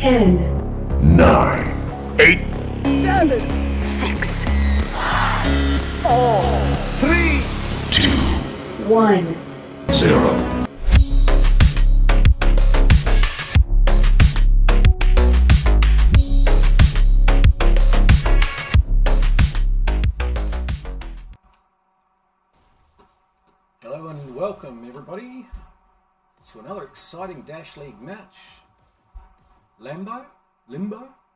10, 9, 8, 7, 6, 3, 2, 1. 0. Hello and welcome everybody to another exciting Dash League match. Limbo?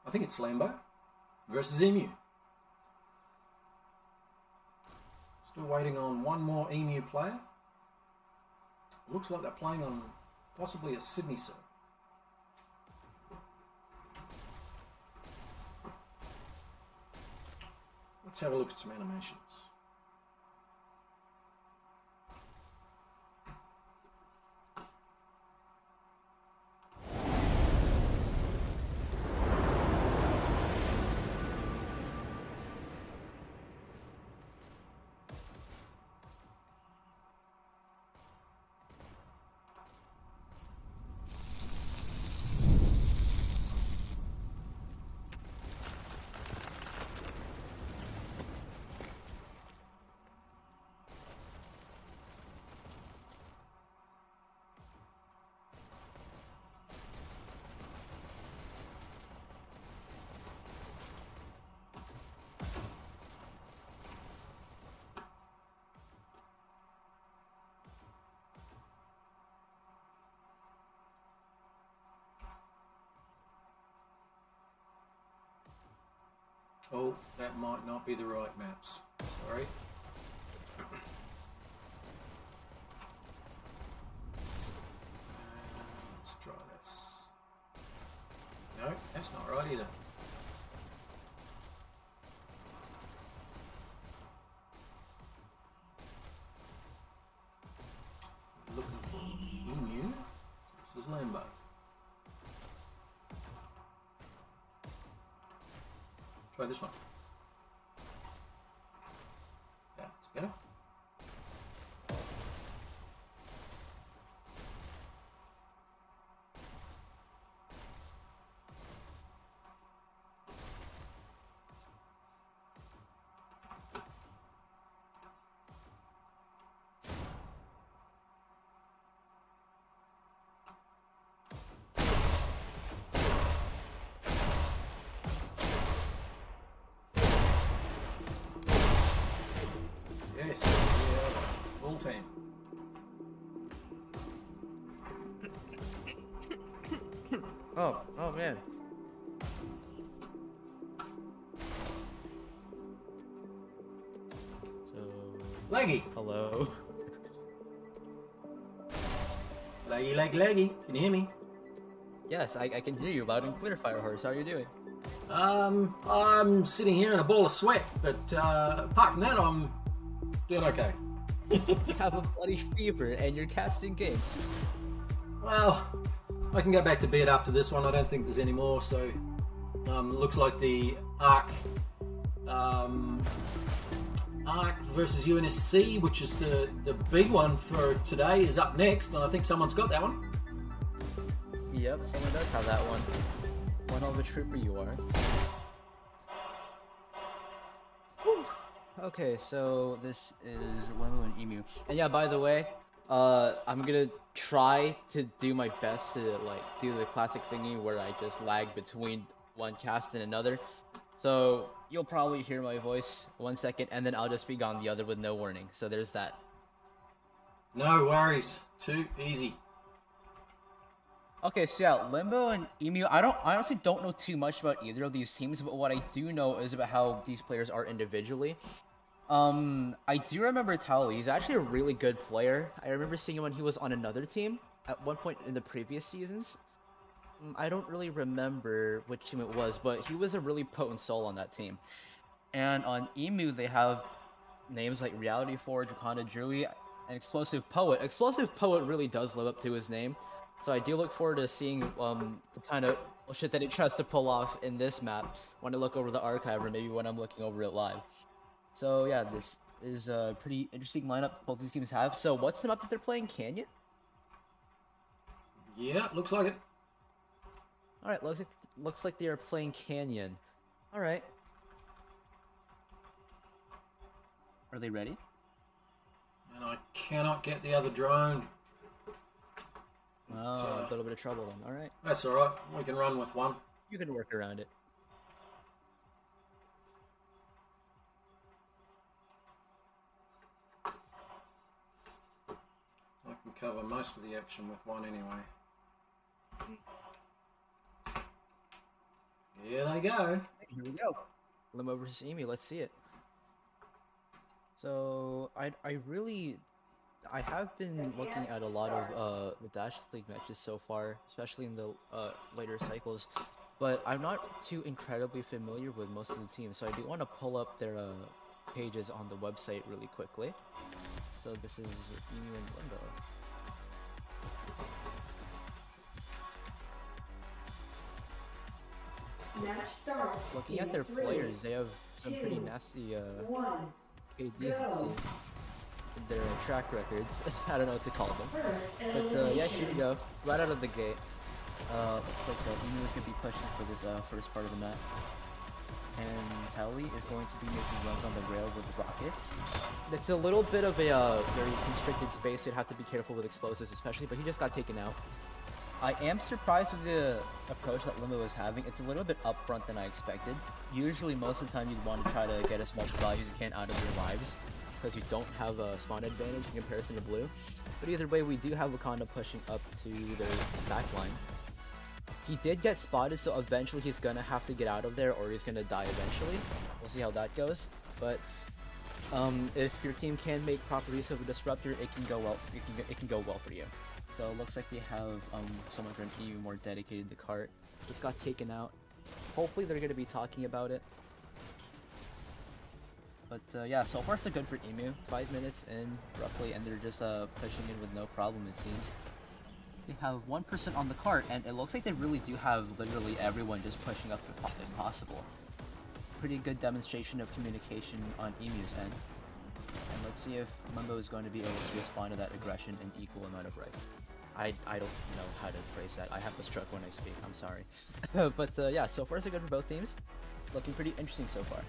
I think it's Lambo versus EMU. Still waiting on one more EMU player. Looks like they're playing on possibly a Sydney server. Let's have a look at some animations. Oh, that might not be the right maps. Sorry. Let's try this. No, that's not right either. Looking for EMU. This is Lambo. Try this one. Yeah, it's better. Yes, yeah, full team. Oh man. So Laggy. hello. Laggy. Can you hear me? Yes, I can hear you loud and clear, FireHorse. How are you doing? I'm sitting here in a ball of sweat, but apart from that, I'm doing okay. You have a bloody fever and you're casting games. Well, I can go back to bed after this one. I don't think there's any more, so looks like the Arc versus UNSC, which is the big one for today, is up next, and I think someone's got that one. Yep, someone does have that one. One of a trooper you are. Whew. Okay, so this is LMBO and EMU. And yeah, by the way, I'm gonna try to do my best to like do the classic thingy where I just lag between one cast and another. So you'll probably hear my voice 1 second and then I'll just be gone the other with no warning. So there's that. No worries. Too easy. Okay, so yeah, LMBO and EMU, I honestly don't know too much about either of these teams, but what I do know is about how these players are individually. I do remember Towley. He's actually a really good player. I remember seeing him when he was on another team at one point in the previous seasons. I don't really remember which team it was, but he was a really potent soul on that team. And on EMU, they have names like Reality Forge, Wakanda Drewy, and Explosive Poet. Explosive Poet really does live up to his name. So I do look forward to seeing the kind of bullshit that he tries to pull off in this map when I look over the archive, or maybe when I'm looking over it live. So yeah, this is a pretty interesting lineup both these teams have. So what's the map that they're playing? Canyon? Yeah, looks like it. Alright, looks like they are playing Canyon. Alright. Are they ready? And I cannot get the other drone. Oh, a little bit of trouble then. Alright. That's alright, we can run with one. You can work around it. I can cover most of the action with one anyway. Here they go. Here we go. LMBO versus EMU, let's see it. So, I have been looking at a lot of the Dash League matches so far, especially in the later cycles, but I'm not too incredibly familiar with most of the teams, so I do want to pull up their pages on the website really quickly. So this is EMU and LMBO. Match starts. Looking in at their 3, players, they have some pretty 2, nasty 1. KDs, it Go. seems. Their track records. I don't know what to call them. First But yeah, here we elimination. go. Right out of the gate. Looks like EMU is going to be pushing for this first part of the map. And Tally is going to be making runs on the rail with rockets. It's a little bit of a very constricted space, so you have to be careful with explosives especially, but he just got taken out. I am surprised with the approach that LMBO is having. It's a little bit upfront than I expected. Usually, most of the time, you'd want to try to get as much value as you can out of your lives, because you don't have a spawn advantage in comparison to blue. But either way, we do have Wakanda pushing up to their backline. He did get spotted, so eventually he's gonna have to get out of there, or he's gonna die eventually. We'll see how that goes. But if your team can make proper use of a disruptor, it can go well. It can go well for you. So it looks like they have someone from EU more dedicated to cart. Just got taken out. Hopefully they're gonna be talking about it. But yeah, so far so good for EMU. 5 minutes in, roughly, and they're just pushing in with no problem, it seems. They have 1% on the cart, and it looks like they really do have literally everyone just pushing up if possible. Pretty good demonstration of communication on EMU's end. And let's see if LMBO is going to be able to respond to that aggression in equal amount of rights. I don't know how to phrase that. I have the stroke when I speak, I'm sorry. But yeah, so far so good for both teams. Looking pretty interesting so far.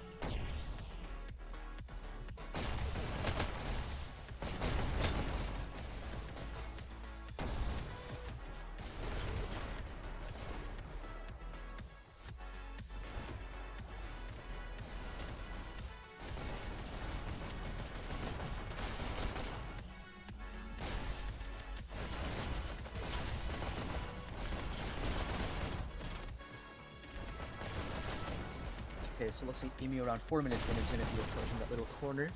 Okay, so it looks like EMU around 4 minutes in is going to be approaching that little corner.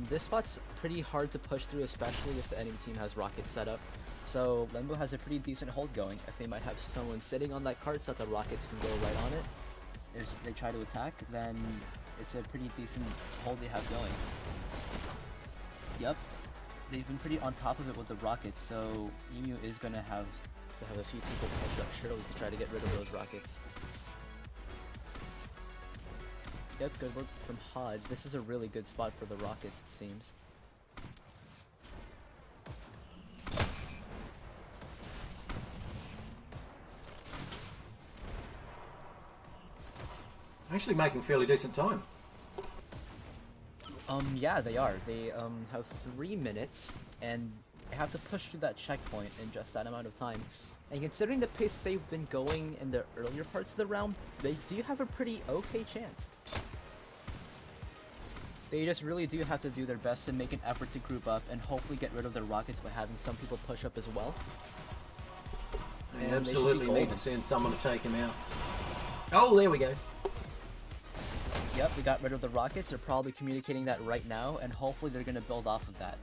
This spot's pretty hard to push through, especially if the enemy team has rockets set up. So LMBO has a pretty decent hold going. If they might have someone sitting on that cart so that the rockets can go right on it, if they try to attack, then it's a pretty decent hold they have going. Yep, they've been pretty on top of it with the rockets, so EMU is going to have a few people push up surely to try to get rid of those rockets. Yep, good work from Hodge. This is a really good spot for the rockets, it seems. Actually making fairly decent time. Yeah, they are. They have 3 minutes, and they have to push through that checkpoint in just that amount of time. And considering the pace they've been going in the earlier parts of the round, they do have a pretty okay chance. They just really do have to do their best to make an effort to group up and hopefully get rid of their rockets by having some people push up as well. They And absolutely should be need golden. to send someone to take him out. Oh, there we go. Yep, we got rid of the rockets. They're probably communicating that right now, and hopefully they're going to build off of that.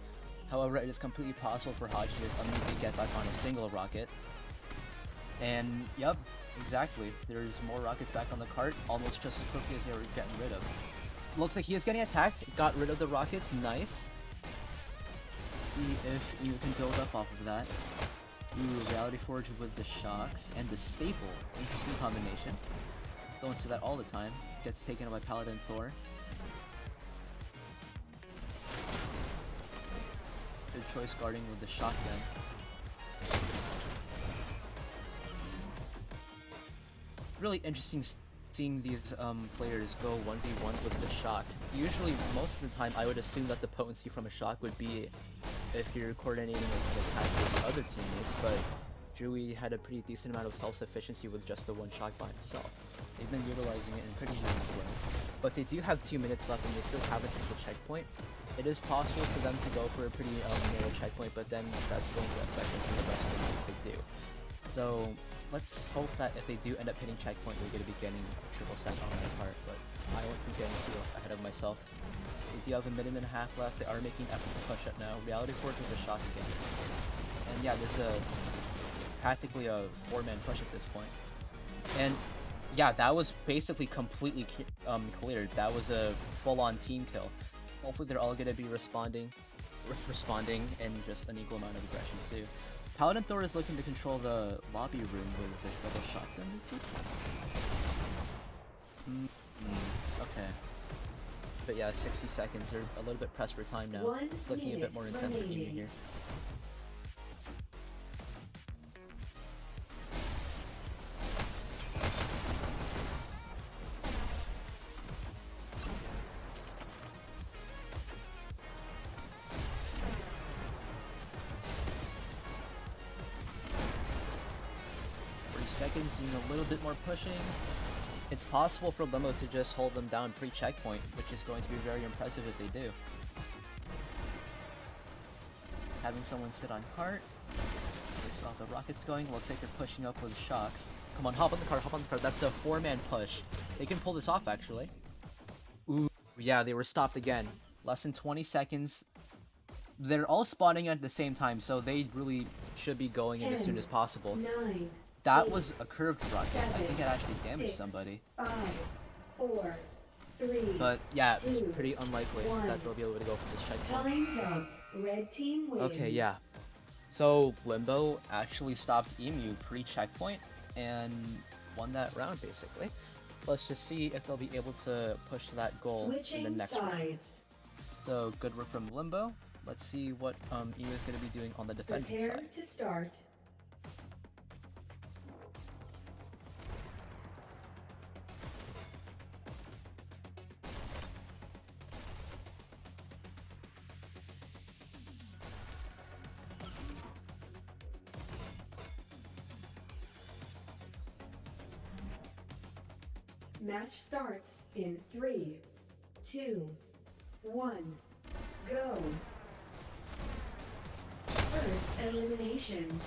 However, it is completely possible for Hodge to just immediately get back on a single rocket. And, yep, exactly. There's more rockets back on the cart, almost just as quickly as they were getting rid of. Looks like he is getting attacked. Got rid of the rockets. Nice. Let's see if you can build up off of that. Ooh, Reality Forge with the shocks and the staple. Interesting combination. Don't see that all the time. Gets taken out by Paladin Thor. Good choice guarding with the shotgun. really interesting seeing these players go 1v1 with the shock. Usually, most of the time, I would assume that the potency from a shock would be if you're coordinating with an attack with other teammates, but Drewy had a pretty decent amount of self-sufficiency with just the one shock by himself. They've been utilizing it in pretty unique ways, but they do have 2 minutes left and they still haven't hit the checkpoint. It is possible for them to go for a pretty narrow checkpoint, but then that's going to affect them for the rest of the game if they do. So let's hope that if they do end up hitting checkpoint, we're going to be getting a triple set on that part, but I won't be getting too ahead of myself. They do have a minute and a half left. They are making effort to push up now. Reality Forge with a shock again. And yeah, there's practically a 4-man push at this point. And yeah, that was basically completely cleared. That was a full-on team kill. Hopefully they're all going to be responding in just an equal amount of aggression too. Paladin Thor is looking to control the lobby room with the double shotgun. Okay. But yeah, 60 seconds. They're a little bit pressed for time now. It's looking a bit more intense for EMU here. Seconds, a little bit more pushing. It's possible for LMBO to just hold them down pre-checkpoint, which is going to be very impressive if they do. Having someone sit on cart. They saw the rockets going. Looks like they're pushing up with shocks. Come on, hop on the cart, hop on the cart. That's a 4-man push. They can pull this off, actually. Ooh, yeah, they were stopped again. Less than 20 seconds. They're all spawning at the same time, so they really should be going in as soon as possible. 9, That was a curved rocket. I think it actually damaged somebody. 5, 4, 3. But yeah, it's 2, pretty unlikely 1. that they'll be able to go for this checkpoint. Time's up. Red team wins. Okay, yeah. So LMBO actually stopped EMU pre-checkpoint and won that round basically. Let's just see if they'll be able to push that goal in the next round. So good work from LMBO. Let's see what EMU is going to be doing on the defending Prepare side. to start. Match starts in 3, 2, 1, go. First elimination.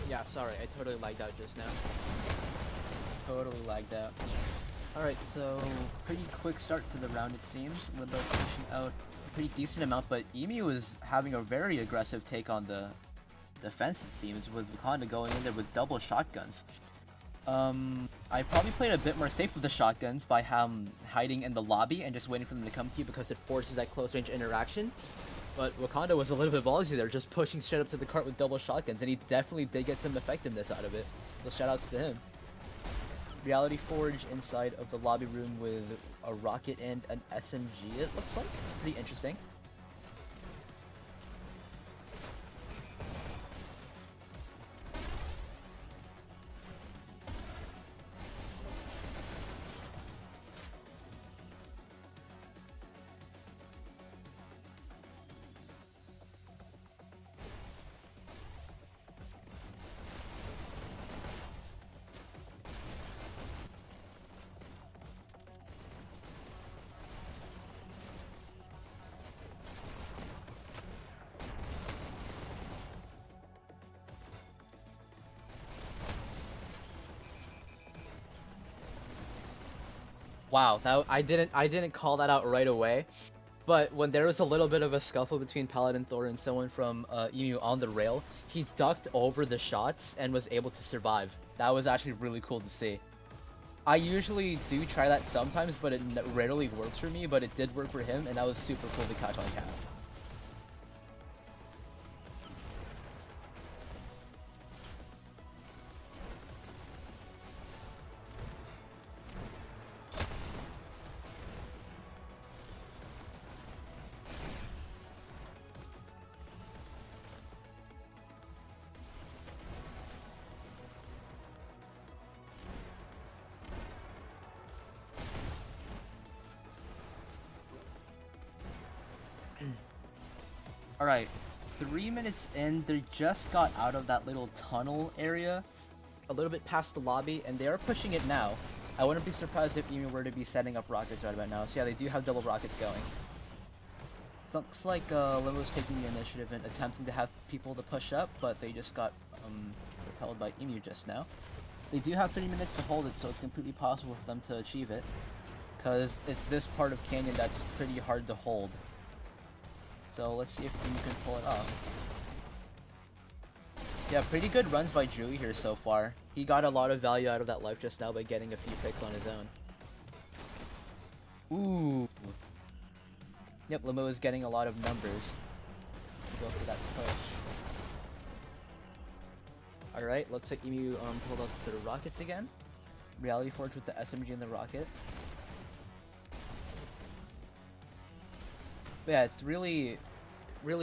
Yeah, sorry, I totally lagged out just now. Totally lagged out. Alright, so pretty quick start to the round it seems. LMBO pushing out a pretty decent amount, but EMU is having a very aggressive take on the defense it seems, with Wakanda going in there with double shotguns. I probably played a bit more safe with the shotguns by hiding in the lobby and just waiting for them to come to you because it forces that close range interaction. But Wakanda was a little bit ballsy there, just pushing straight up to the cart with double shotguns, and he definitely did get some effectiveness out of it. So shoutouts to him. Reality Forge inside of the lobby room with a rocket and an SMG, it looks like. Pretty interesting. Wow, I didn't call that out right away, but when there was a little bit of a scuffle between Paladin Thor and someone from EMU on the rail, he ducked over the shots and was able to survive. That was actually really cool to see. I usually do try that sometimes, but it rarely works for me, but it did work for him, and that was super cool to catch on cast. Alright, 3 minutes in, they just got out of that little tunnel area, a little bit past the lobby, and they are pushing it now. I wouldn't be surprised if EMU were to be setting up rockets right about now. So yeah, they do have double rockets going. It looks like Limbo's taking the initiative and attempting to have people to push up, but they just got repelled by EMU just now. They do have 3 minutes to hold it, so it's completely possible for them to achieve it, because it's this part of Canyon that's pretty hard to hold. So let's see if EMU can pull it off. Yeah, pretty good runs by Drewy here so far. He got a lot of value out of that life just now by getting a few picks on his own. Ooh. Yep, Limbo is getting a lot of numbers. Go for that push. Alright, looks like EMU pulled out the rockets again. Reality Forge with the SMG and the rocket. But yeah, it's really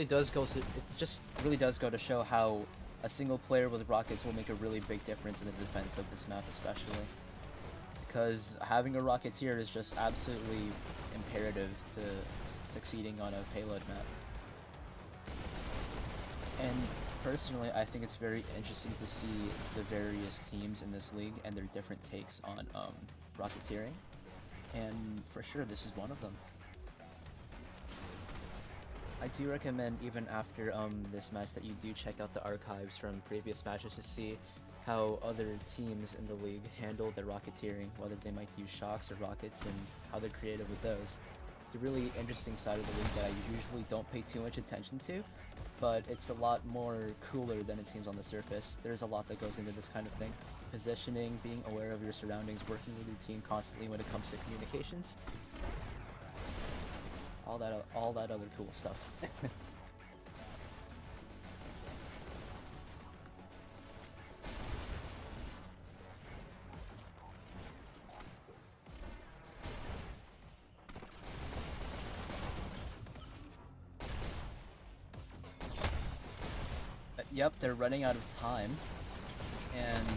does go to show how a single player with rockets will make a really big difference in the defense of this map, especially because having a rocketeer is just absolutely imperative to succeeding on a payload map. And personally, I think it's very interesting to see the various teams in this league and their different takes on rocketeering, and for sure this is one of them. I do recommend, even after this match, that you do check out the archives from previous matches to see how other teams in the league handle their rocketeering, whether they might use shocks or rockets, and how they're creative with those. It's a really interesting side of the league that I usually don't pay too much attention to, but it's a lot more cooler than it seems on the surface. There's a lot that goes into this kind of thing. Positioning, being aware of your surroundings, working with your team constantly when it comes to communications. All that other cool stuff. Yep, they're running out of time, and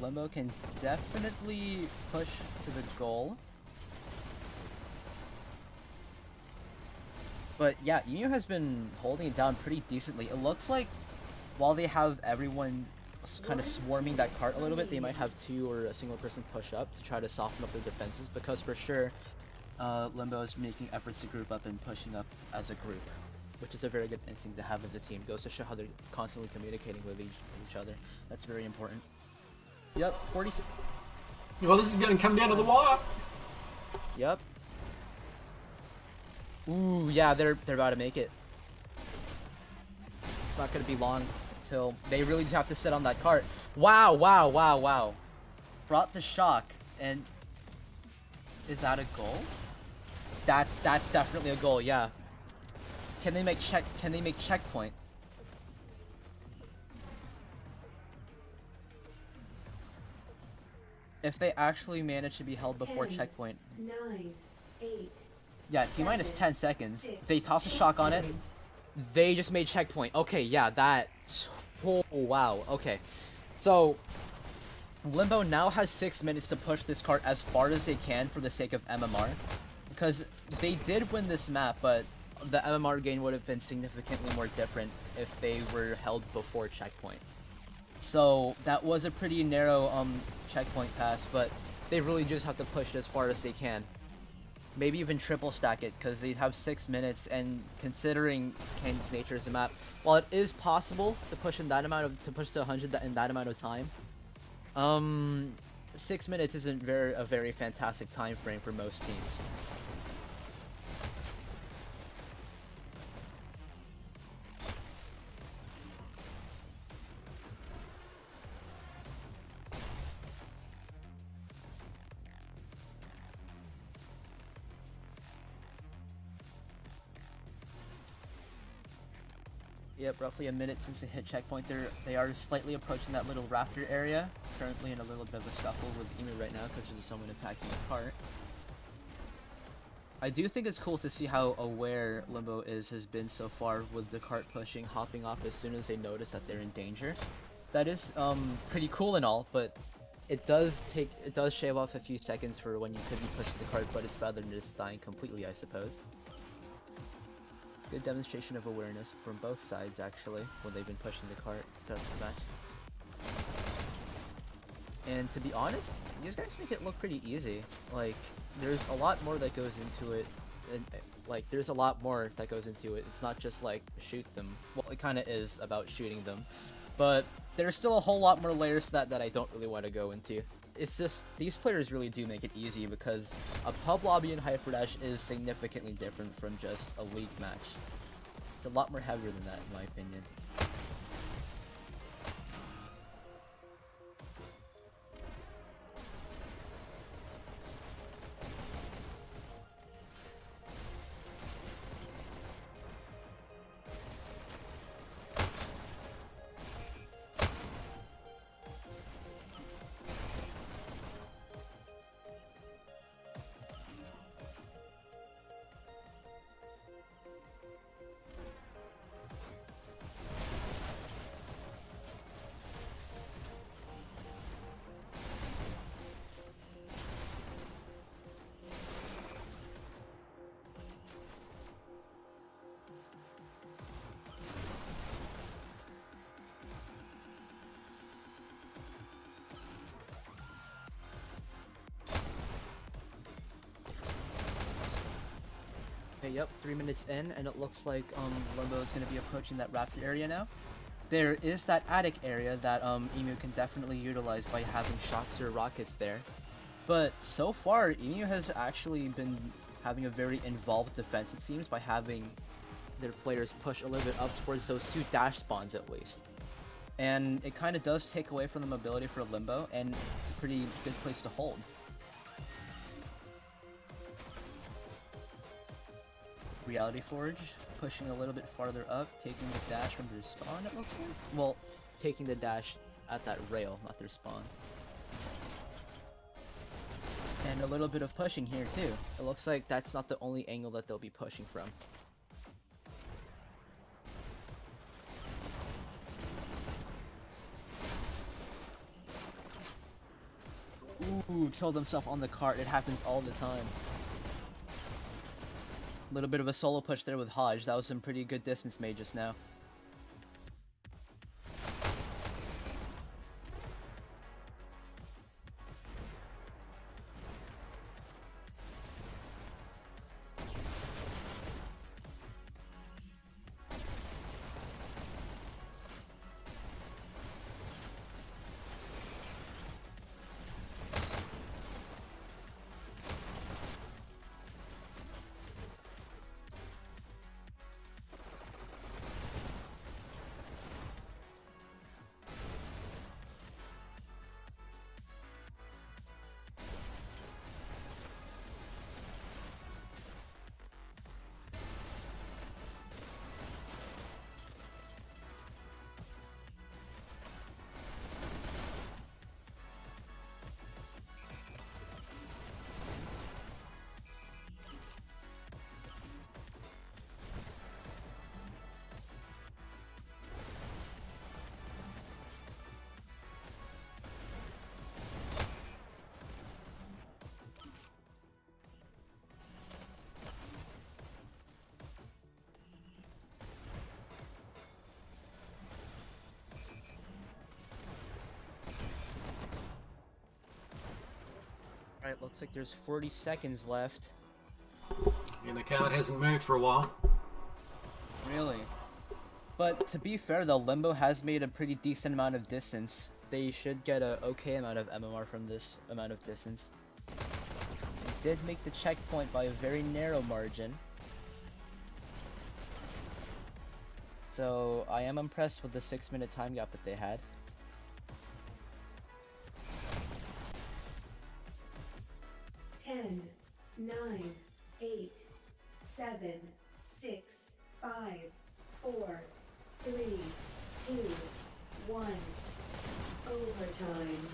Limbo can definitely push to the goal. But yeah, EMU has been holding it down pretty decently. It looks like while they have everyone kind of swarming that cart a little bit, they might have two or a single person push up to try to soften up their defenses, because for sure Limbo is making efforts to group up and pushing up as a group, which is a very good instinct to have as a team. Goes to show how they're constantly communicating with each other. That's very important. Yep, 40. Well, this is going to come down to the wire. Yep. Ooh, yeah, they're about to make it. It's not gonna be long until they really just have to sit on that cart. Wow, wow, wow, wow. Brought the shock, and is that a goal? That's definitely a goal, yeah. Can they make checkpoint? If they actually manage to be held before 10, checkpoint. 9, 8. Yeah, T-minus 10 seconds. They toss a shock on it. They just made checkpoint. Okay, yeah, that... Oh, wow, okay. So, Limbo now has 6 minutes to push this cart as far as they can for the sake of MMR. Because they did win this map, but the MMR gain would have been significantly more different if they were held before checkpoint. So, that was a pretty narrow checkpoint pass, but they really just have to push it as far as they can. Maybe even triple stack it, because they'd have 6 minutes, and considering Canyon's nature as a map, while it is possible to push in that amount of to 100 in that amount of time, 6 minutes isn't a very fantastic time frame for most teams. Yep, roughly a minute since they hit checkpoint. They are slightly approaching that little rafter area. Currently in a little bit of a scuffle with EMU right now because there's someone attacking the cart. I do think it's cool to see how aware Limbo has been so far with the cart pushing, hopping off as soon as they notice that they're in danger. That is pretty cool and all, but it does shave off a few seconds for when you could be pushing the cart, but it's better than just dying completely, I suppose. Good demonstration of awareness from both sides, actually, when they've been pushing the cart throughout this match. And to be honest, these guys make it look pretty easy. Like, there's a lot more that goes into it. And, like, there's a lot more that goes into it. It's not just, like, shoot them. Well, it kind of is about shooting them. But there's still a whole lot more layers to that I don't really want to go into. It's just, these players really do make it easy because a pub lobby in Hyperdash is significantly different from just a league match. It's a lot more heavier than that, in my opinion. Okay, yep, 3 minutes in, and it looks like LMBO is going to be approaching that raptor area now. There is that attic area that EMU can definitely utilize by having shocks or rockets there. But so far, EMU has actually been having a very involved defense, it seems, by having their players push a little bit up towards those 2 dash spawns at least. And it kind of does take away from the mobility for LMBO, and it's a pretty good place to hold. Reality Forge pushing a little bit farther up, taking the dash from their spawn, it looks like? Well, taking the dash at that rail, not their spawn. And a little bit of pushing here too. It looks like that's not the only angle that they'll be pushing from. Ooh, killed himself on the cart. It happens all the time. A little bit of a solo push there with Hodge. That was some pretty good distance made just now. Alright, looks like there's 40 seconds left. And the card hasn't moved for a while. Really? But to be fair though, LMBO has made a pretty decent amount of distance. They should get a okay amount of MMR from this amount of distance. They did make the checkpoint by a very narrow margin. So I am impressed with the 6-minute time gap that they had. Ten, 9, 8, 7, 6, 5, 4, 3, 2, 1. Overtime.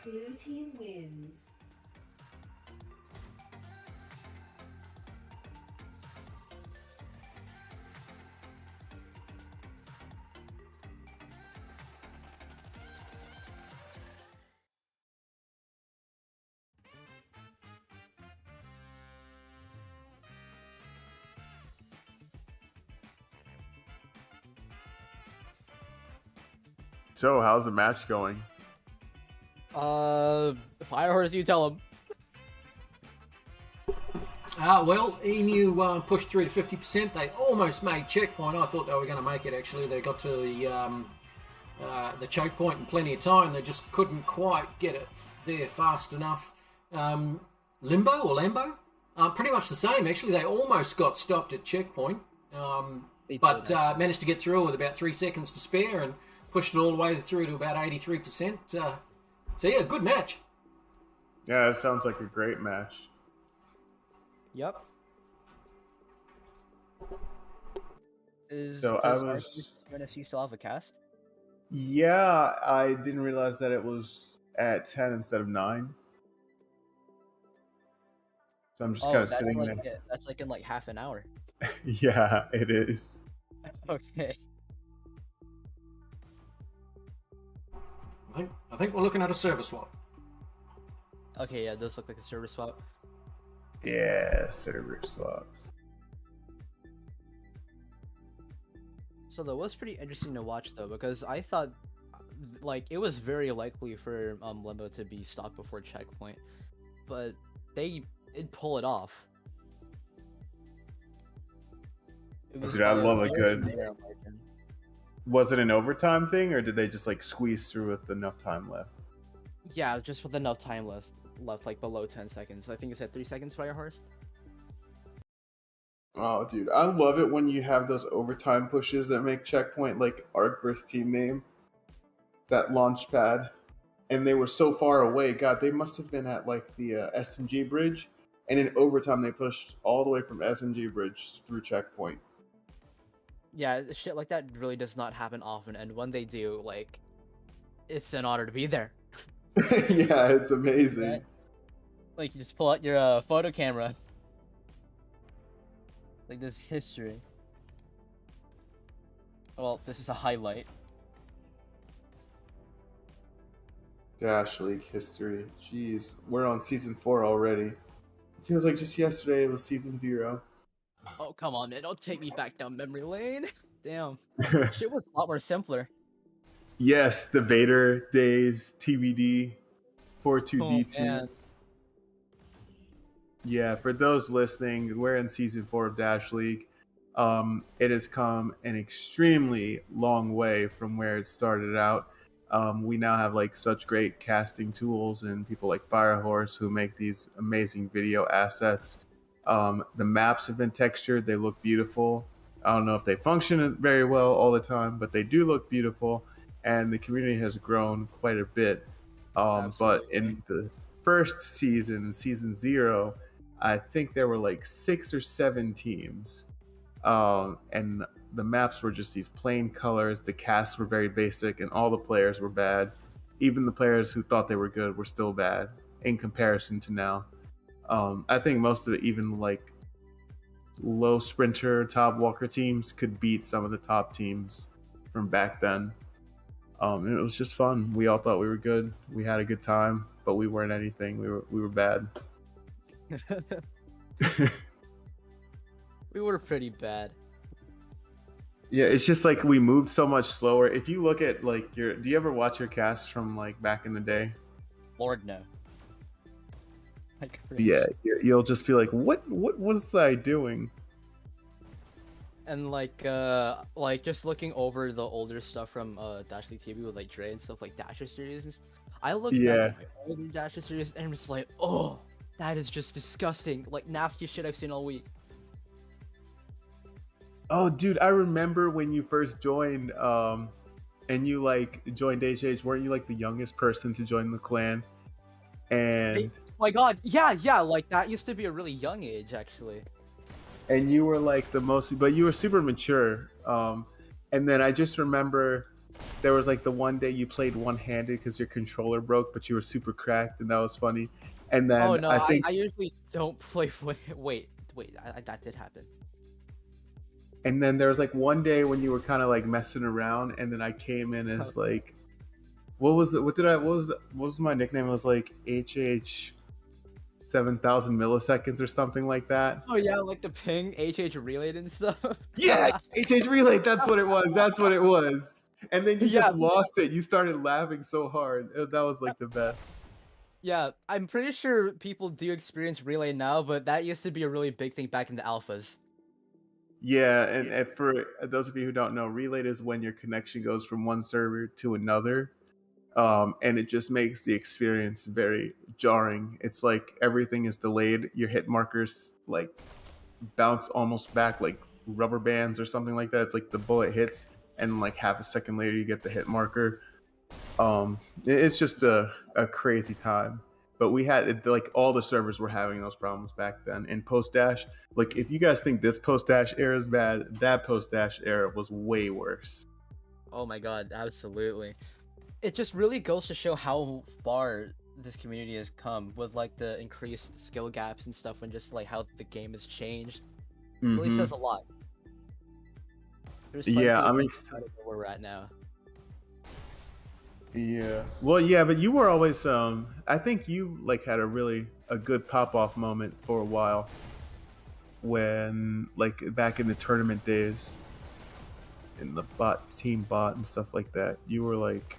Blue team wins. So, how's the match going? FireHorse, you tell him. Well, EMU pushed through to 50%. They almost made checkpoint. I thought they were going to make it, actually. They got to the choke point in plenty of time. They just couldn't quite get it there fast enough. Limbo or Lambo? Pretty much the same, actually. They almost got stopped at checkpoint, but managed to get through with about 3 seconds to spare and pushed it all the way through to about 83%. So, yeah, good match. Yeah, it sounds like a great match. Yep. So I was gonna see still have a cast? Yeah, I didn't realize that it was at 10 instead of 9. So I'm just kind of sitting there. That's like in like half an hour. Yeah, it is. Okay. I think we're looking at a server swap. Okay, yeah, it does look like a server swap. Yeah, server swaps. So that was pretty interesting to watch though, because I thought like it was very likely for Limbo to be stopped before checkpoint, but they did pull it off. Dude, I love a good. Was it an overtime thing, or did they just like squeeze through with enough time left? Yeah, just with enough time left, like below 10 seconds. I think it said 3 seconds, FireHorse. Oh, dude, I love it when you have those overtime pushes that make checkpoint like arc versus team name. That launch pad, and they were so far away. God, they must have been at like the SMG bridge, and in overtime they pushed all the way from SMG bridge through checkpoint. Yeah, shit like that really does not happen often, and when they do, like, it's an honor to be there. Yeah, it's amazing. Right? Like, you just pull out your photo camera. Like, this history. Well, this is a highlight. Dash League history. Jeez, we're on season 4 already. It feels like just yesterday it was season 0. Oh, come on, man. Don't take me back down memory lane. Damn. Shit was a lot more simpler. Yes, the Vader days, TVD, 42D2. Oh, yeah, for those listening, we're in season 4 of Dash League. It has come an extremely long way from where it started out. We now have like such great casting tools and people like FireHorse who make these amazing video assets. The maps have been textured. They look beautiful. I don't know if they function very well all the time, but they do look beautiful. And the community has grown quite a bit. But in the first season, season 0, I think there were like 6 or 7 teams. And the maps were just these plain colors. The casts were very basic, and all the players were bad. Even the players who thought they were good were still bad in comparison to now. I think most of the even like low sprinter top walker teams could beat some of the top teams from back then. And it was just fun. We all thought we were good. We had a good time, but we weren't anything. We were bad. We were pretty bad. Yeah, it's just like we moved so much slower. If you look at like do you ever watch your cast from like back in the day? Lord, no. Yeah, you'll just be like, what was I doing? And like just looking over the older stuff from Dash League TV with like Dre and stuff like Dasher series and I looked at my older Dasher series and I'm just like, oh, that is just disgusting. Like nastiest shit I've seen all week. Oh, dude, I remember when you first joined, and you like joined HH. Weren't you like the youngest person to join the clan? And oh my god, yeah, like that used to be a really young age actually. And you were like the most, but you were super mature. And then I just remember there was like the one day you played one-handed because your controller broke, but you were super cracked, and that was funny. And then oh no, I usually don't play. Wait, that did happen. And then there was like one day when you were kind of like messing around, and then I came in as like, what was my nickname? It was like HH 7,000 milliseconds or something like that. Oh yeah, like the ping HH relayed and stuff. Yeah, HH relay. That's what it was. And then you Yeah. just lost it. You started laughing so hard. That was like the best. Yeah, I'm pretty sure people do experience relay now, but that used to be a really big thing back in the alphas. Yeah, and for those of you who don't know, relay is when your connection goes from one server to another, and it just makes the experience very jarring. It's like everything is delayed. Your hit markers like bounce almost back like rubber bands or something like that. It's like the bullet hits, and like half a second later you get the hit marker. It's just a crazy time. But we had like all the servers were having those problems back then. In post dash, like if you guys think this post dash era is bad, that post dash era was way worse. Oh my god, absolutely. It just really goes to show how far this community has come with like the increased skill gaps and stuff, and just like how the game has changed. It really says a lot. There's plenty Yeah, of I'm things excited out of where we're at now. Yeah. Well, yeah, but you were always I think you like had a good pop off moment for a while when like back in the tournament days in the team bot and stuff like that. You were like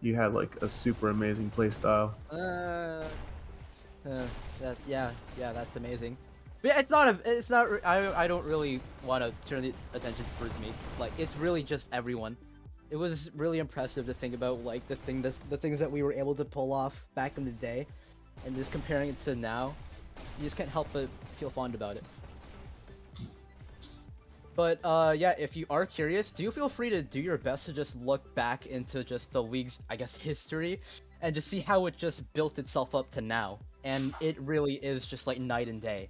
you had like a super amazing play style. Yeah, that's amazing. But yeah, I don't really want to turn the attention towards me. Like, it's really just everyone. It was really impressive to think about like the things that we were able to pull off back in the day, and just comparing it to now, you just can't help but feel fond about it. But yeah, if you are curious, do feel free to do your best to just look back into just the league's, I guess, history, and just see how it just built itself up to now. And it really is just like night and day.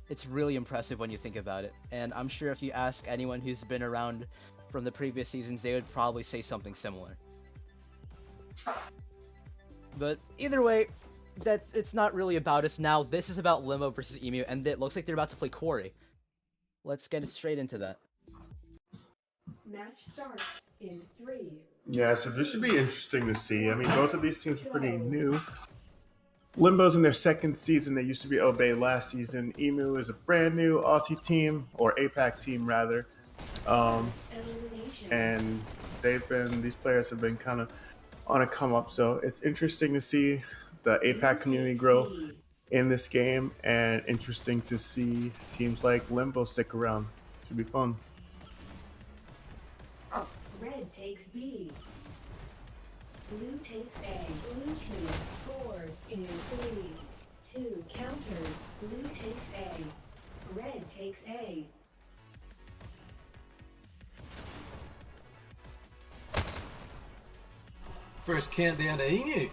It's really impressive when you think about it. And I'm sure if you ask anyone who's been around from the previous seasons, they would probably say something similar. But either way, that it's not really about us now. This is about LMBO versus EMU, and it looks like they're about to play Quarry. Let's get straight into that. Match starts in 3. Yeah, so this should be interesting to see. I mean, both of these teams are pretty new. LMBO's in their second season. They used to be Obey last season. EMU is a brand new Aussie team, or APAC team rather. And these players have been kind of on a come up. So it's interesting to see the APAC community grow in this game, and interesting to see teams like LMBO stick around. Should be fun. Red takes B. Blue takes A. Blue team scores in 3. 2 counters. Blue takes A. Red takes A. First countdown to EMU.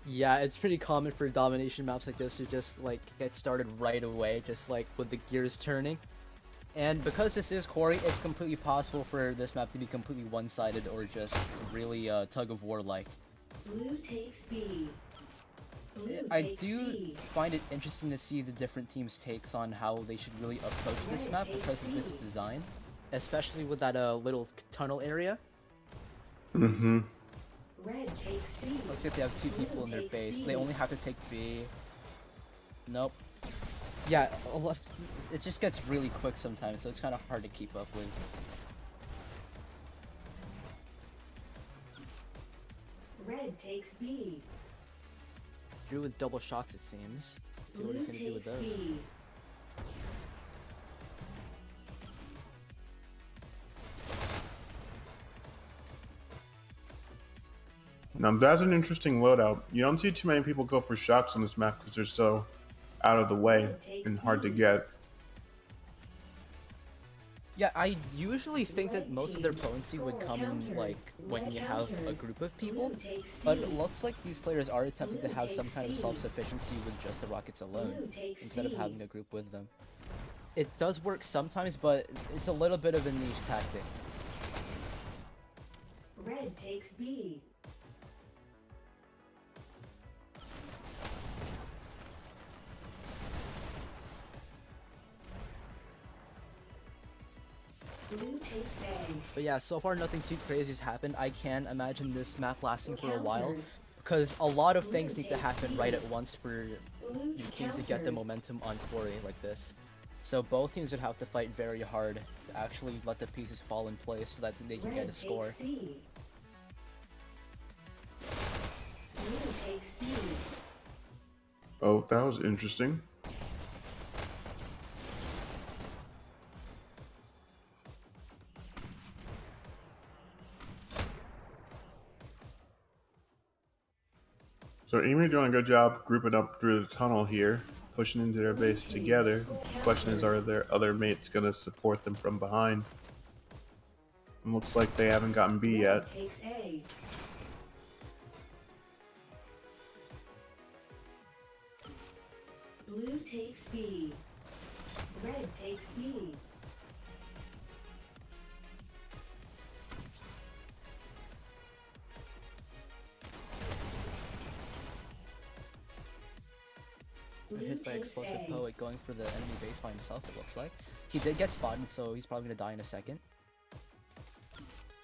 Yeah, it's pretty common for domination maps like this to just like get started right away, just like with the gears turning. And because this is Quarry, it's completely possible for this map to be completely one-sided or just really tug of war like. Blue takes B. Blue I takes do C. find it interesting to see the different teams' takes on how they should really approach this map because of its design, especially with that little tunnel area. Mm-hmm. Red takes C. Looks like they have 2 people in their takes base. C. They only have to take B. Nope. Yeah, it just gets really quick sometimes, so it's kind of hard to keep up with. Red takes B. Drew with double shocks, it seems. See what Blue he's gonna do with takes those. B. Now that's an interesting loadout. You don't see too many people go for shocks on this map because they're so out of the way and hard to get. Yeah, I usually think that most of their potency would come in, like, when you have a group of people, but it looks like these players are attempting to have some kind of self-sufficiency with just the rockets alone, instead of having a group with them. It does work sometimes, but it's a little bit of a niche tactic. Red takes B. Blue takes A. But yeah, so far nothing too crazy has happened. I can imagine this map lasting for a while, because a lot of things need to happen right at once for the teams to get the momentum on Quarry like this. So both teams would have to fight very hard to actually let the pieces fall in place so that they can get a Red score. takes C. Blue takes C. Oh, that was interesting. So EMU doing a good job grouping up through the tunnel here, pushing into their base together. The question is, are their other mates going to support them from behind? It looks like they haven't gotten B Red yet. takes A. Blue takes B. Red takes B. Blue Hit by takes Explosive A. Poet going for the enemy base by himself, it looks like. He did get spotted, so he's probably gonna die in a second.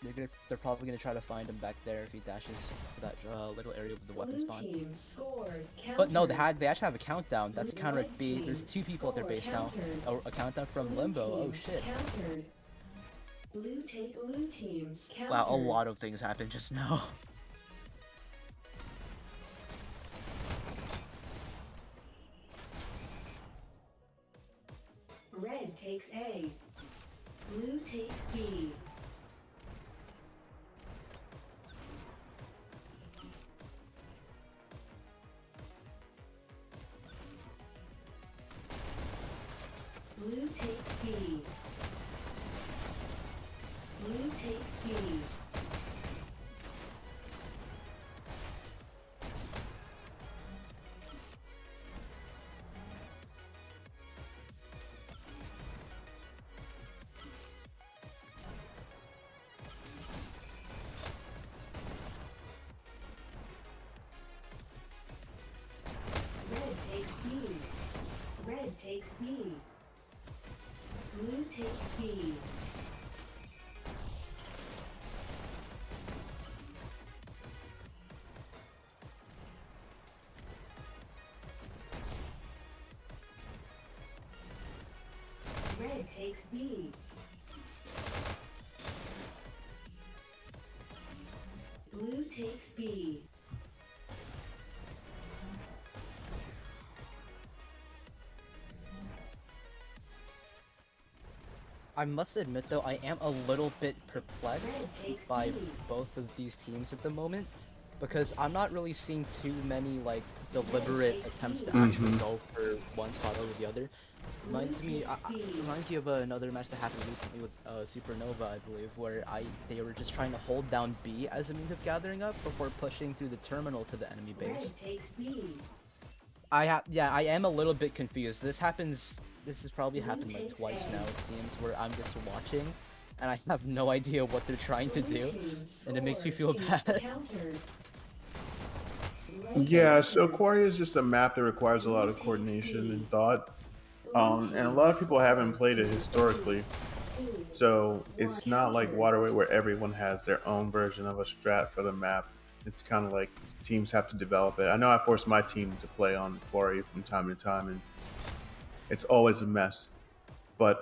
They're probably gonna try to find him back there if he dashes to that little area with the weapon Blue spawn. team scores. But no, Countered. they actually have a countdown. That's a counter at B. Red There's team 2 people at their base now. countered. Oh, a countdown from Blue Limbo. Oh teams shit. Countered. Blue teams countered. Wow, a lot of things happened just now. Red takes A. Blue takes B. Blue takes B. Blue takes B. Red takes B. Red takes B. Blue takes B. Red takes B. Blue takes B. I must admit though, I am a little bit perplexed Red takes by B. both of these teams at the moment, because I'm not really seeing too many like deliberate takes attempts to B. actually go for one spot over the other. Reminds Blue me, takes B. reminds you of another match that happened recently with Supernova, I believe, where they were just trying to hold down B as a means of gathering up before pushing through the terminal to the enemy base. Red takes B. I am a little bit confused. This has probably happened like takes twice A. now, it seems, where I'm just watching and I have no idea what they're trying to Blue do, team and it makes me feel scores bad. Countered. Red Yeah, takes so B. Quarry is just a map that requires a lot of coordination and thought. And a lot of people haven't played it historically. So it's not like Waterway where everyone has their own version of a strat for the map. It's kind of like teams have to develop it. I know I forced my team to play on Quarry from time to time, and it's always a mess. But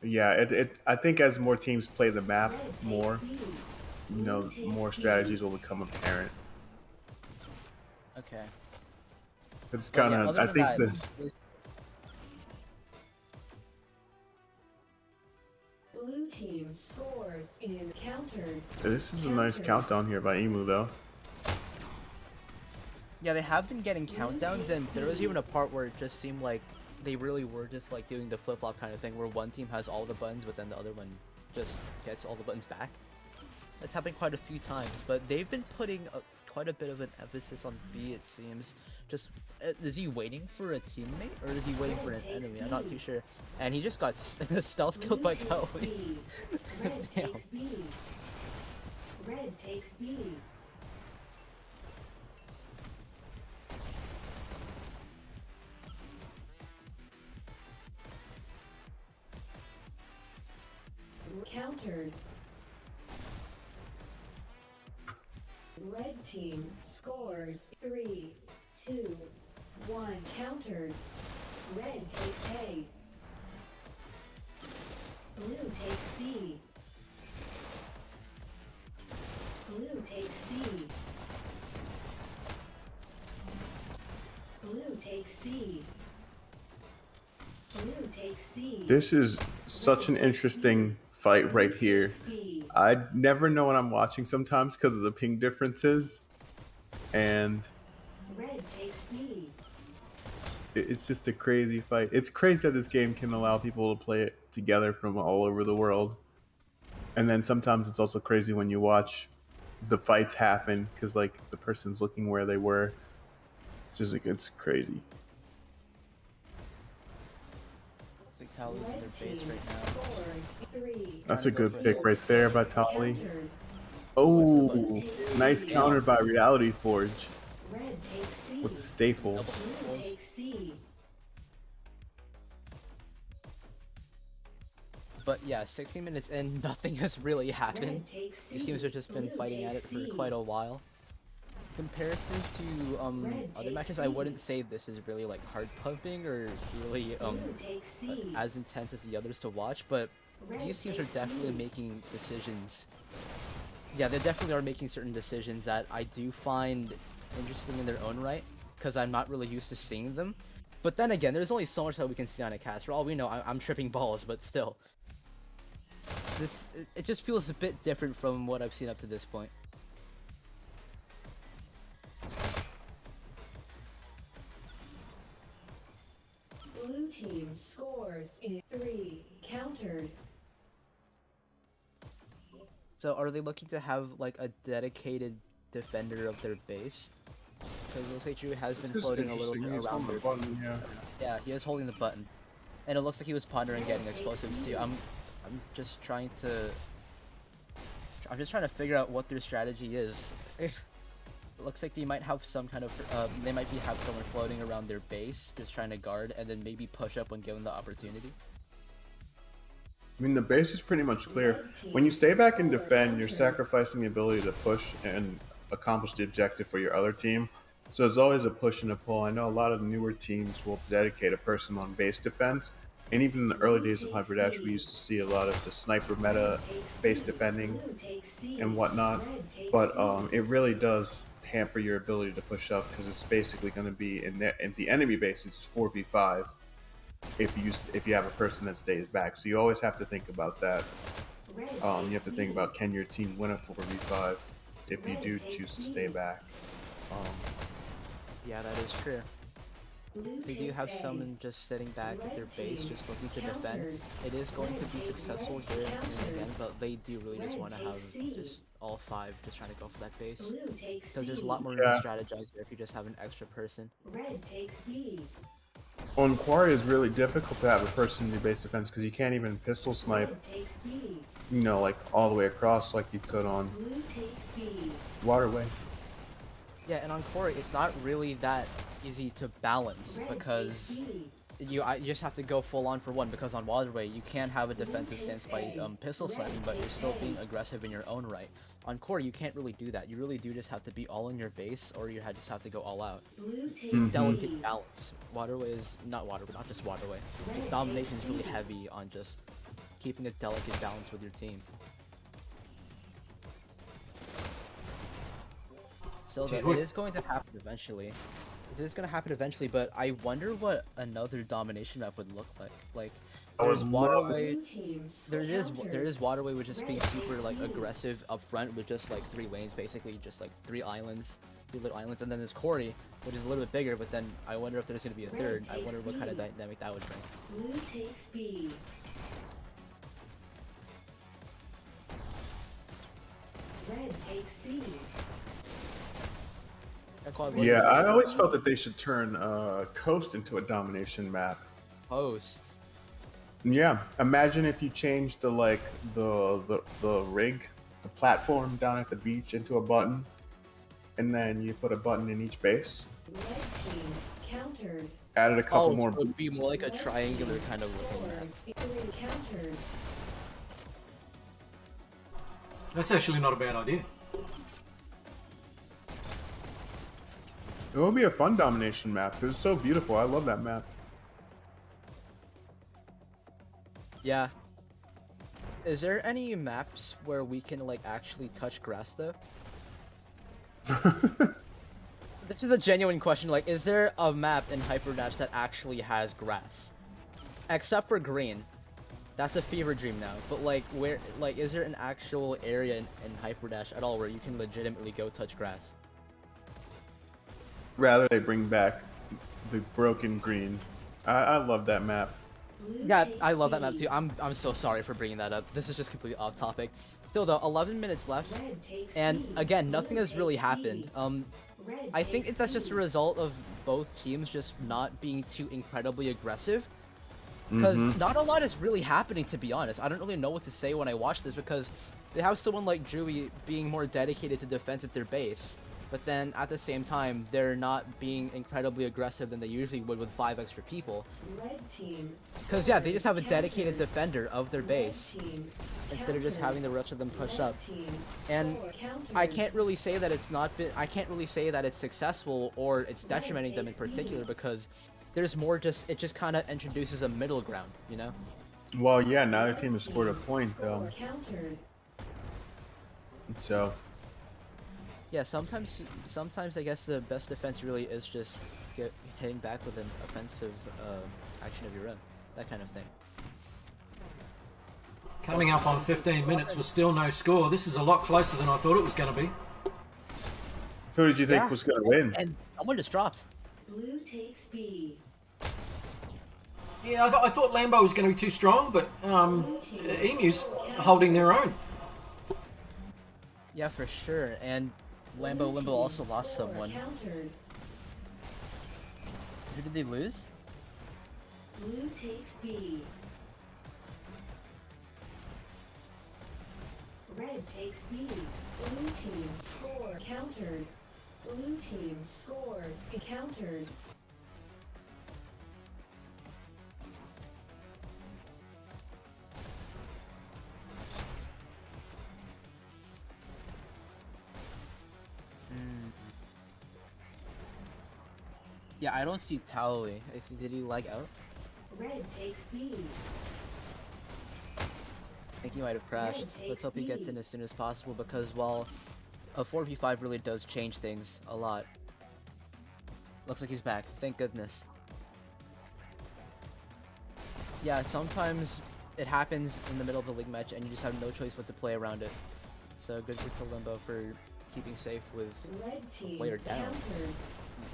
yeah, I think as more teams play the map more, you know, more strategies will become apparent. Okay. It's But kind yeah, of, other I than think that, the Blue team scores in countered. this is a nice countdown here by EMU though. yeah, they have been getting countdowns, and there was even a part where it just seemed like they really were just like doing the flip-flop kind of thing, where one team has all the buttons, but then the other one just gets all the buttons back. That's happened quite a few times, but they've been putting quite a bit of an emphasis on B, it seems. Just, is he waiting for a teammate, or is he waiting for an enemy? I'm not too sure. And he just got stealth killed by Tully. B. Red Damn. takes B. Red takes B. Countered. Red team scores 3, 2, 1. Countered. Red takes A. Blue takes C. Blue takes C. Blue takes C. Blue takes C. This is such an interesting fight right here. I never know when I'm watching sometimes because of the ping differences, and Red takes B. it's just a crazy fight. It's crazy that this game can allow people to play it together from all over the world. And then sometimes it's also crazy when you watch the fights happen because like the person's looking where they were. Just like, it's crazy. Looks like Tally's in their base right now. Scores 3. That's a good pick right there by Tali. Oh, nice counter by Reality Forge Red takes C. with the staples. Blue takes C. But yeah, 16 minutes in, nothing has really happened. Red takes C. These teams have just been Blue fighting at it takes for C. quite a while. In comparison to Red other takes matches, C. I wouldn't say this is really like heart pumping or really Blue takes C. as intense as the others to watch, but Red these teams are takes definitely B. making decisions. Yeah, they definitely are making certain decisions that I do find interesting in their own right, because I'm not really used to seeing them. But then again, there's only so much that we can see on a cast. For all we know, I'm tripping balls, but still. It just feels a bit different from what I've seen up to this point. Blue team scores in 3. Countered. So are they looking to have like a dedicated defender of their base? Because it looks like Drew has been This is floating a little bit interesting. He's around on the their... button, yeah. Yeah, he is holding the button. And it looks like he was pondering getting explosives too. I'm just trying to... I'm just trying to figure out what their strategy is. It looks like they might have some kind of... have someone floating around their base, just trying to guard, and then maybe push up when given the opportunity. I mean, the base is pretty much clear. When you stay back and defend, you're sacrificing the ability to push and accomplish the objective for your other team. So it's always a push and a pull. I know a lot of newer teams will dedicate a person on base defense. And even in the early days of Hyperdash, we used to see a lot of the sniper meta base defending and whatnot. But it really does hamper your ability to push up because it's basically going to be in the enemy base, it's 4v5 if you have a person that stays back. So you always have to think about that. You have to think about, can your team win a 4v5 if you do choose to stay back. Yeah, that is true. They do have someone just sitting back at their base, just looking to defend. It is going to be successful here and again, but they do really just want to have just all 5 just trying to go for that base. Because there's a lot more room to strategize there if you just have an extra person. Red takes B. On Quarry, it's really difficult to have a person in your base defense because you can't even pistol snipe, Red takes B. you know, like all the way across like you could on Blue takes B. Waterway. Yeah, and on Quarry, it's not really that easy to balance because you just have to go full on for one, because on Waterway you can have a defensive stance by pistol sniping, but you're still being aggressive in your own right. On Core, you can't really do that. You really do just have to be all in your base, or you just have to go all out. Blue takes Delicate balance. Waterway is not just Waterway. Just domination is really heavy on just keeping a delicate balance with your team. So it is going to happen eventually. It is going to happen eventually, but I wonder what another domination map would look like. Like, there's Waterway. There is Waterway with just being super like aggressive up front with just like 3 lanes, basically just like 3 islands, 3 little islands, and then there's Corey, which is a little bit bigger. But then I wonder if there's going to be a third. I wonder what kind of dynamic that would bring. Blue takes B. Red takes C. Yeah, I always felt that they should turn Coast into a domination map. Coast. Yeah, imagine if you changed the rig, the platform down at the beach into a button, and then you put a button in each base. Red team countered. Added a couple more. So it would be more like a triangular kind of looking map. Countered. That's actually not a bad idea. It will be a fun domination map because it's so beautiful. I love that map. Yeah. Is there any maps where we can like actually touch grass though? This is a genuine question. Like, is there a map in Hyperdash that actually has grass? Except for green. That's a fever dream now. But like, where, like, is there an actual area in Hyperdash at all where you can legitimately go touch grass? Rather they bring back the broken green. I love that map. Blue Yeah, takes I love that map B. too. I'm so sorry for bringing that up. This is just completely off topic. Still though, 11 minutes left, Red takes and C. again, Blue nothing has really takes C. happened. Red I think takes that's just a B. result of both teams just not being too incredibly aggressive. Because not a lot is really happening, to be honest. I don't really know what to say when I watch this, because they have someone like Drewy being more dedicated to defense at their base, but then at the same time, they're not being incredibly aggressive than they usually would with 5 extra people. Red team. Because yeah, they just have a scores dedicated countered. defender of their base, Red team instead of just countered. having the rest of them push Red up. team And score countered. I can't really say that it's not been. I can't really say that it's successful or it's detrimenting them in particular, because there's more. It just kind of introduces a middle ground, you know. Well, yeah, neither team has scored a point though. Score countered. So Yeah, sometimes I guess the best defense really is just hitting back with an offensive action of your own, that kind of thing. Coming up on 15 minutes with still no score. This is a lot closer than I thought it was going to be. who did you think Yeah. was gonna win? And someone just dropped. Blue takes B. Yeah, I thought LMBO was going to be too strong, but EMU's holding their own. Yeah, for sure. And Limbo Blue also team lost score someone. countered. Who did they lose? Blue takes B. Red takes B. Blue team score countered. Blue team scores countered. Yeah, I don't see Taoli. Did he lag out? Red takes B. I think he might have crashed. Let's hope he gets in as soon as possible, because while a 4v5 really does change things a lot. Looks like he's back. Thank goodness. Yeah, sometimes it happens in the middle of the league match and you just have no choice but to play around it. So good to Limbo for keeping safe with Red team player down. countered.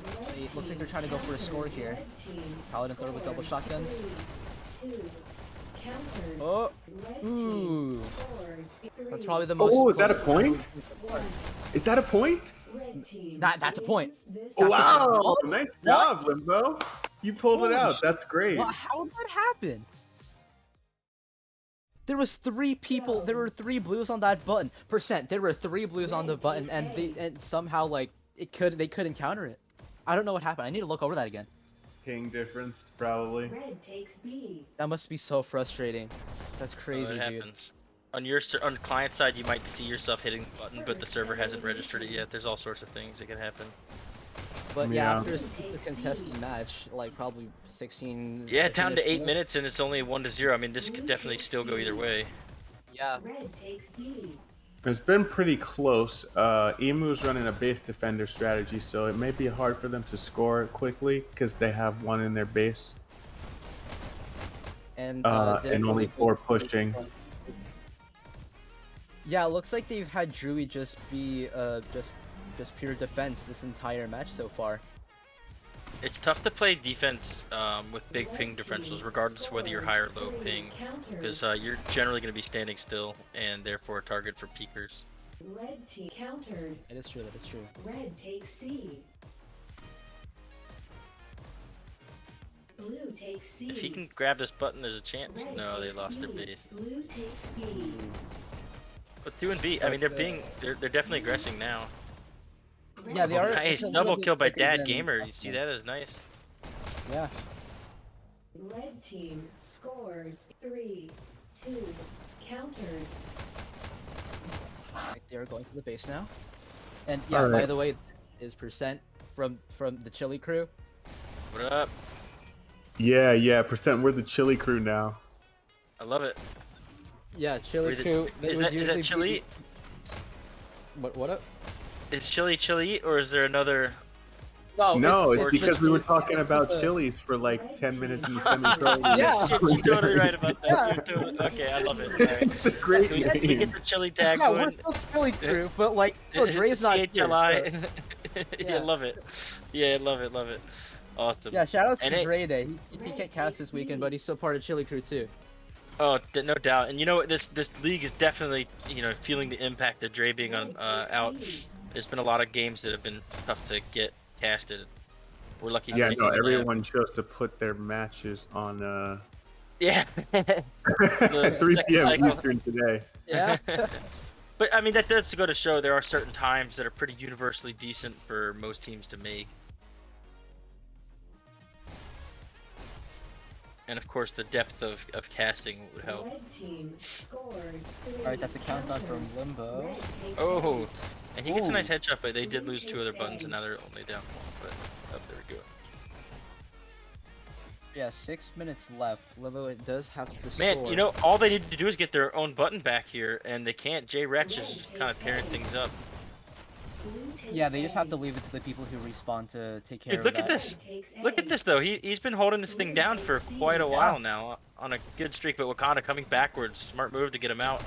Red It looks like team they're trying to go for a score countered. here. Red team Paladin throw with double scores. shotguns. 3, 2, countered. Oh! Red Ooh. team scores. 3, That's probably the most. Oh, is that a close- point? Is that a point? Red team That's a point. wins this That's a Wow, point. nice job, Limbo. You pulled it Holy out. shit. That's great. Well, how did that happen? There was 3 people. There were 3 blues on that button. There were 3 blues on the button, and somehow like they couldn't counter it. I don't know what happened. I need to look over that again. Ping difference, probably. Red takes B. That must be so frustrating. That's crazy, It dude. happens. On your on client side, you might see yourself hitting the button, but the server hasn't registered it yet. There's all sorts of things that can happen. But Yeah. yeah, after a super contested match, like probably 16. Yeah, down to 8 minutes. minutes and it's only 1-0. I mean, this could definitely still go either way. Yeah. Red takes B. It's been pretty close. EMU's running a base defender strategy, so it may be hard for them to score quickly because they have one in their base And and only 4 pushing. Yeah, it looks like they've had Drewy just be just pure defense this entire match so far. It's tough to play defense with big ping differentials, regardless of whether you're high or low ping, because you're generally going to be standing still and therefore a target for peekers. Red team countered. It is true. That is true. Red takes C. Blue takes C. If he can grab this button, there's a chance. Red No, they takes lost their B. base. Blue takes B. But 2 and B, I mean, they're definitely aggressing now. Yeah, they are. Nice, it's a double little bit kill by quicker Dad than- Gamer. You see that? Is nice. Yeah. Red team scores 3, 2, countered. Looks like they are going for the base now. And yeah, Alright. by the way, this is percent from the Chili crew. What up? Yeah, percent. We're the chili crew now. I love it. Yeah, Chili Is Crew. is that chili? What up? Is chili, or is there another? No, it's because we were literally- talking about chilies for like 10 minutes in the semi-pro. Yeah. Shit, you're totally right about that. You're totally, okay, I love it. All right. It's a great We name. get the chili tag Yeah, going. we're still Chili Crew, but like, so Dre's not here. CHLI. so- Yeah, love it. Yeah, love it. Awesome. Yeah, shoutouts And to it- Dre Day. He can't cast this weekend, but he's still part of Chili Crew too. Oh, no doubt. And you know what? This league is definitely feeling the impact of Dre being on out. There's been a lot of games that have been tough to get casted. We're lucky. Yeah, to no, see everyone chose to put their matches on Yeah. 3 p.m. cycle. Eastern today. Yeah. But I mean, that does go to show there are certain times that are pretty universally decent for most teams to make. And of course, the depth of casting would help. Red team scores 3 Alright, that's a countdown from counters. Limbo. Red takes Oh, and he gets a Ooh. nice headshot, but they did lose 2 other buttons, and now they're only down 1. But oh, there we go. Yeah, 6 minutes left. Limbo does have the Man, score. you know, all they need to do is get their own button back here, and they can't. J Wretch is kind of tearing things up. Blue takes Yeah, they just have to A. leave it to the people who respawn to take care Dude, of look that. at this. Red takes Look A. at this though. He's been holding this thing down for quite a while now, on a good streak. But Wakanda coming backwards, smart move to get him out.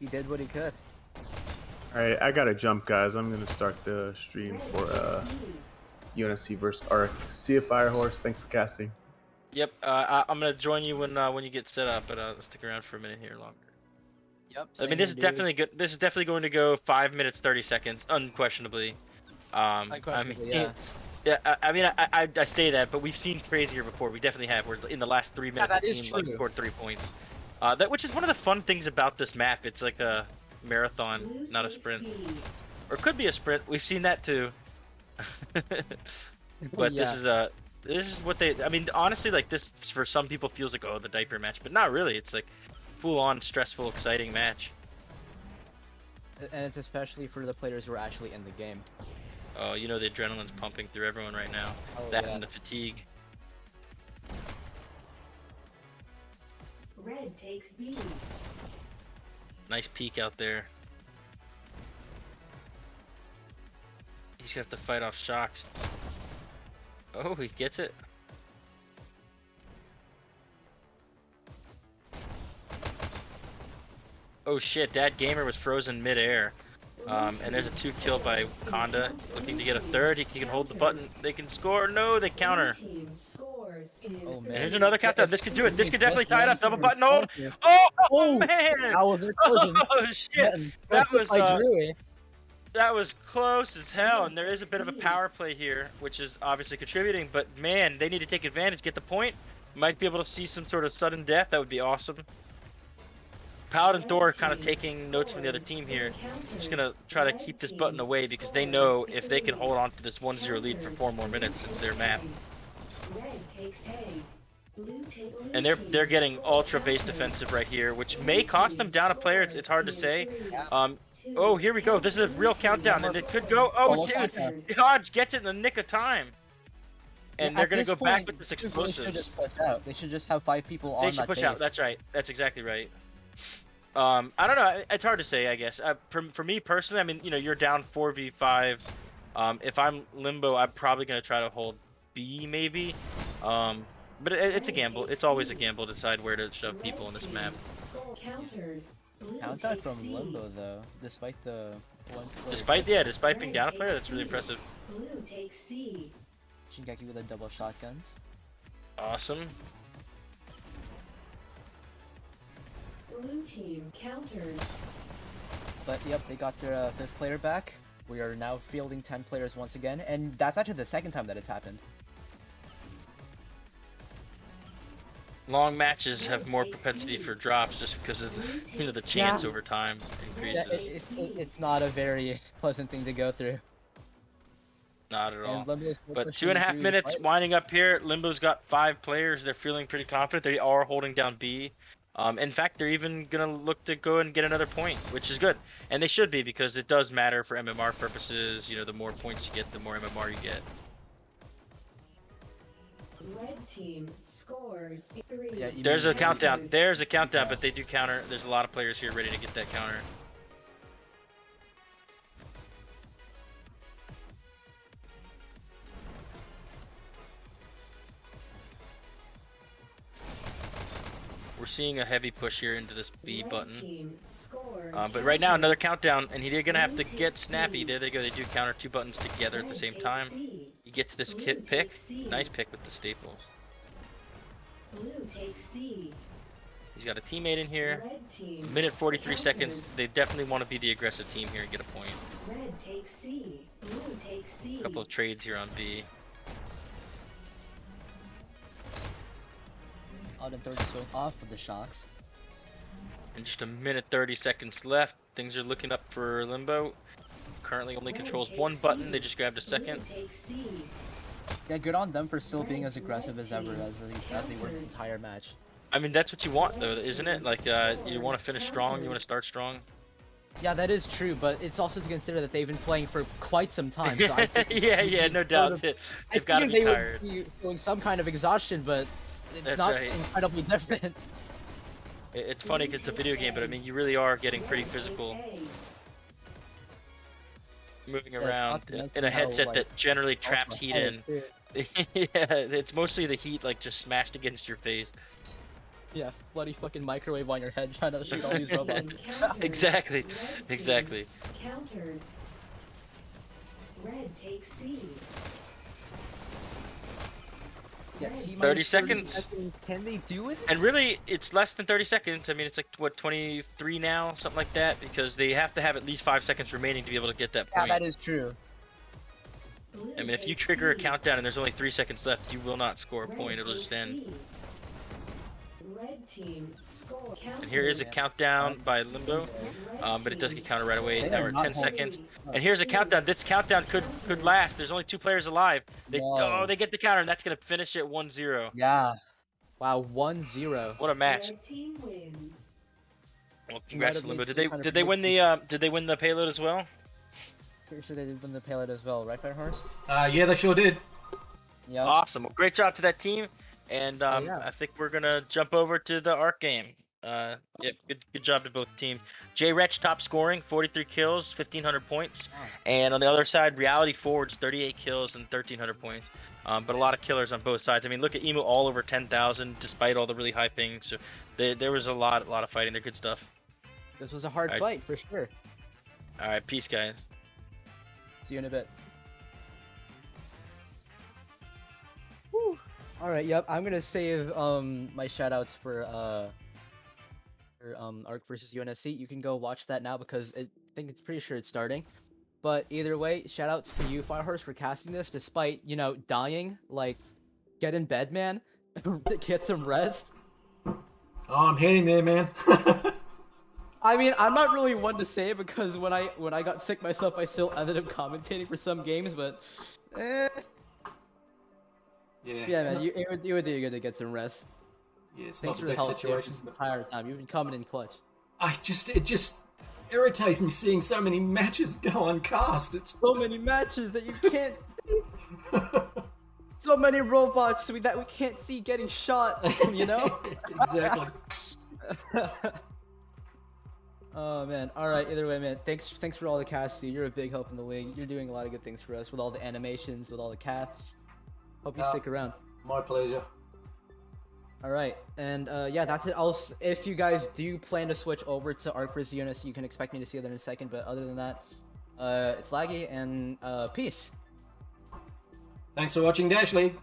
He did what he could. Alright, I gotta jump, guys. I'm gonna start the stream Red for takes B. UNSC versus Arc. See you, Firehorse. Thanks for casting. Yep, I'm gonna join you when you get set up, but stick around for a minute here longer. Yep. I mean, this is definitely good. This is definitely going to go 5 minutes 30 seconds, unquestionably. Unquestionably, I mean, yeah. I mean, I say that, but we've seen crazier before. We definitely have. Where in the last 3 minutes, that the is team like true. scored 3 points. Which is one of the fun things about this map. It's like a marathon, Blue not a takes sprint, B. or it could be a sprint. We've seen that too. But Yeah. this is what they. I mean, honestly, like this for some people feels like, oh, the diaper match, but not really. It's like full-on stressful, exciting match. And it's especially for the players who are actually in the game. Oh, you know the adrenaline's pumping through everyone right now. Oh, That yeah. and the fatigue. Red takes B. Nice peek out there. He's gonna have to fight off shocks. Oh, he gets it. Oh shit, that gamer was frozen mid-air. And there's a 2 kill by Conda, looking to get a 3rd. He can hold the button. They can score. No, they counter. Blue team scores in Oh, man. And here's another countdown. This could do it. This could definitely tie it up. Double button hold. Yeah. Oh, Oh, man! That was an explosion. Oh shit! That was by Drewy. that was close as hell. And there is a bit of a power play here, which is obviously contributing. But man, they need to take advantage, get the point. Might be able to see some sort of sudden death. That would be awesome. Paladin Thor kind of taking notes from the other team here. Just gonna try to keep this button away because they know if they can hold on to this 1-0 lead for 4 more minutes, it's their map. Red takes A. Blue And they're getting ultra base defensive right here, which may cost them down a player. It's hard to say. Oh, here we go. This is a real countdown, and it could go. Oh, Almost dude, countdown. Dodge gets it in the nick of time. And Yeah, they're at gonna this go back point, with this they should explosive. just push out. They should just have 5 people on They that should push base. out. That's right. That's exactly right. I don't know. It's hard to say, I guess. For me personally, I mean, you know, you're down 4v5. If I'm Limbo, I'm probably gonna try to hold B maybe. But it's a gamble. It's always a gamble to decide where to shove people in this map. countered. Blue Countdown takes from C. Limbo though, despite the one player. Despite being down a player, that's really impressive. Blue takes C. Shingeki with the double shotguns. Awesome. Blue team countered. But yep, they got their 5th player back. We are now fielding 10 players once again, and that's actually the 2nd time that it's happened. Long matches have more propensity for drops just because of the chance over time Yeah, increases. it's not a very pleasant thing to go through. Not at all. And Limbo is still But pushing 2.5 through his minutes fight. winding up here. Limbo's got 5 players. They're feeling pretty confident. They are holding down B. In fact, they're even gonna look to go and get another point, which is good, and they should be because it does matter for MMR purposes. You know, the more points you get, the more MMR you get. Red team scores 3. Yeah, you There's mean- a countdown. There's a countdown, but they do counter. There's a lot of players here ready to get that counter. We're seeing a heavy push here into this B Red button. team scores But right now, counter. another countdown, and they're gonna have to get snappy. There they go. They do counter 2 buttons together at the Red same takes time. C. You get to this Blue kit pick. takes C. Nice pick with the staples. Blue takes C. He's got a teammate in here. Red team Minute 43 countered. seconds. They definitely want to be the aggressive team here and get a point. Red takes C. Blue takes C. A couple of trades here on B. Out and 30 going off of the shocks. And just a minute 30 seconds left. Things are looking up for Limbo. Currently only controls 1 button. They just grabbed a second. Blue takes C. Yeah, good on them for still being as aggressive as ever as they were this entire match. I mean, that's what you want, though, isn't it? Like, you want to finish strong. You want to start strong. Yeah, that is true, but it's also to consider that they've been playing for quite some time. So I think yeah, no doubt. They've got to be they tired. would be feeling some kind of exhaustion, but it's That's not right. incredibly different. It's funny because it's a video game, but I mean, you really are getting pretty Red takes physical. A. Moving it's around not nice in a how, headset like, that generally traps heat in. Yeah, Yeah, it's mostly the heat, like, just smashed against your face. bloody fucking microwave on your head trying to shoot all these robots. Countered. Exactly, Red team exactly. Countered. Red takes C. Yeah, Red T takes 30 minus seconds. Can they do it? And really, it's less than 30 seconds. I mean, it's like, what, 23 now? Something like that, because they have to have at least 5 seconds remaining to be able to get that Yeah, point. that is true. Blue I mean, if you takes trigger a C. countdown and there's only 3 seconds left, you will not score a Red point. It'll takes just end. C. Red team score. And here is a Yeah. countdown by Limbo, but it does get counted right away. They Now are we're at not 10 holding. seconds. And here's a countdown. This countdown could last. There's only 2 players alive. Whoa. Oh, they get the counter, and that's gonna finish it 1-0. Yeah. Wow, 1-0. What a match! Red team wins. Well, congrats to have Limbo. made Did some kind of they win the payload as well? Pretty sure they did win the payload as well, right, FireHorse? Yeah, they sure did. Yeah. Awesome. Well, great job to that team. And yeah. I think we're gonna jump over to the ARC game. Yeah, good job to both teams. J Retch top scoring, 43 kills, 1,500 points. Wow. And on the other side, Reality Forge, 38 kills and 1,300 points. But a lot of killers on both sides. I mean, look at EMU all over 10,000, despite all the really high pings. So there was a lot of fighting. They're good stuff. This was a hard Alright. fight for sure. All right, peace, guys. See you in a bit. Whew. All right, yep. I'm gonna save my shoutouts for Arc versus UNSC. You can go watch that now because I think it's pretty sure it's starting. But either way, shoutouts to you, FireHorse, for casting this despite, you know, dying. Like, get in bed, man. Get some rest. Oh, I'm heading there, man. I mean, I'm not really one to say it because when I got sick myself, I still ended up commentating for some games, but yeah, man, it would do you good to get some rest. Yeah, it's Thanks not for the the best help situation. the entire time. You've been coming in clutch. It just irritates me seeing so many matches go uncast. It's So many matches that you can't see. So many robots that we can't see getting shot, you know? exactly. Oh man. Alright, either way, man. Thanks for all the casts, dude. You're a big help in the league. You're doing a lot of good things for us with all the animations, with all the casts. Hope you stick around. My pleasure. Alright, and yeah, that's it. If you guys do plan to switch over to Arc vs UNSC, you can expect me to see you there in a second, but other than that, it's laggy, and peace. Thanks for watching Dash League.